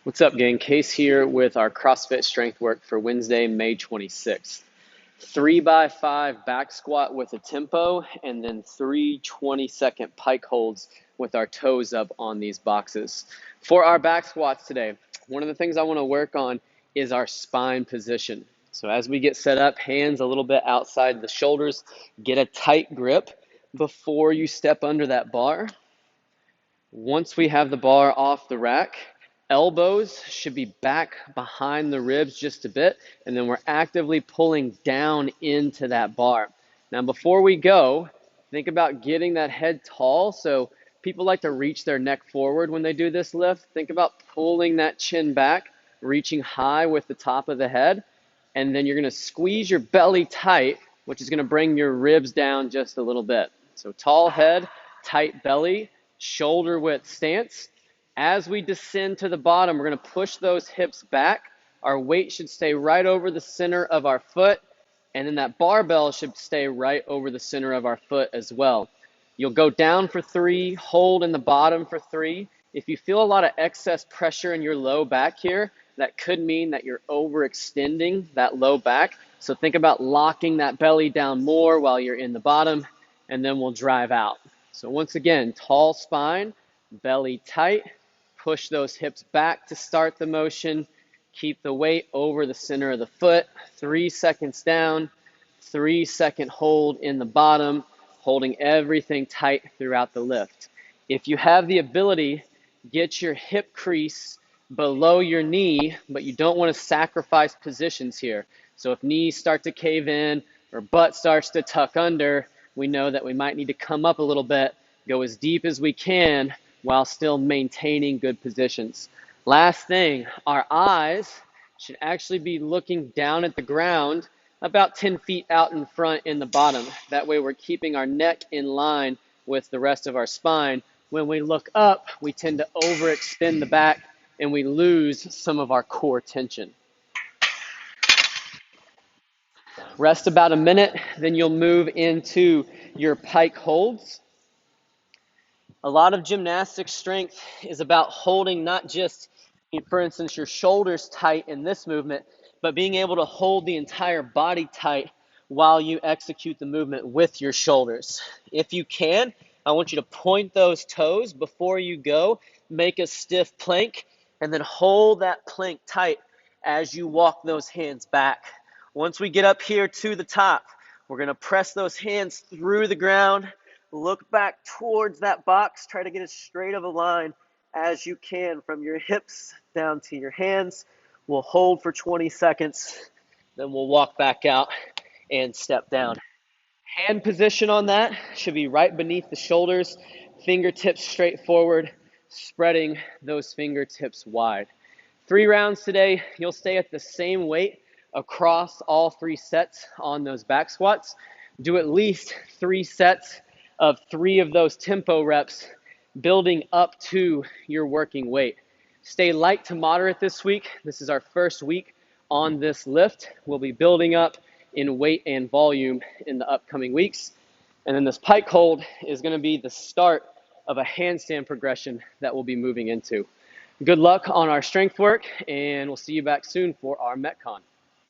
What's up, gang? Case here with our CrossFit strength work for Wednesday, May 26th. 3x5 back squat with a tempo, and then 3 20-second pike holds with our toes up on these boxes. For our back squats today, one of the things I want to work on is our spine position. So as we get set up, hands a little bit outside the shoulders, get a tight grip before you step under that bar. Once we have the bar off the rack, elbows should be back behind the ribs just a bit, and then we're actively pulling down into that bar. Now, before we go, think about getting that head tall. So people like to reach their neck forward when they do this lift. Think about pulling that chin back, reaching high with the top of the head, and then you're going to squeeze your belly tight, which is going to bring your ribs down just a little bit. So tall head, tight belly, shoulder width stance. As we descend to the bottom, we're going to push those hips back. Our weight should stay right over the center of our foot, and then that barbell should stay right over the center of our foot as well. You'll go down for 3, hold in the bottom for 3. If you feel a lot of excess pressure in your low back here, that could mean that you're overextending that low back. So think about locking that belly down more while you're in the bottom, and then we'll drive out. So once again, tall spine, belly tight, push those hips back to start the motion, keep the weight over the center of the foot, 3 seconds down, 3-second hold in the bottom, holding everything tight throughout the lift. If you have the ability, get your hip crease below your knee, but you don't want to sacrifice positions here. So if knees start to cave in or butt starts to tuck under, we know that we might need to come up a little bit, go as deep as we can while still maintaining good positions. Last thing, our eyes should actually be looking down at the ground about 10 feet out in front in the bottom. That way we're keeping our neck in line with the rest of our spine. When we look up, we tend to overextend the back and we lose some of our core tension. Rest about a minute, then you'll move into your pike holds. A lot of gymnastic strength is about holding not just, for instance, your shoulders tight in this movement, but being able to hold the entire body tight while you execute the movement with your shoulders. If you can, I want you to point those toes before you go, make a stiff plank, and then hold that plank tight as you walk those hands back. Once we get up here to the top, we're going to press those hands through the ground, look back towards that box, try to get as straight of a line as you can from your hips down to your hands. We'll hold for 20 seconds, then we'll walk back out and step down. Hand position on that should be right beneath the shoulders, fingertips straight forward, spreading those fingertips wide. 3 rounds today, you'll stay at the same weight across all 3 sets on those back squats. Do at least 3 sets of 3 of those tempo reps, building up to your working weight. Stay light to moderate this week. This is our first week on this lift. We'll be building up in weight and volume in the upcoming weeks. And then this pike hold is going to be the start of a handstand progression that we'll be moving into. Good luck on our strength work, and we'll see you back soon for our Metcon.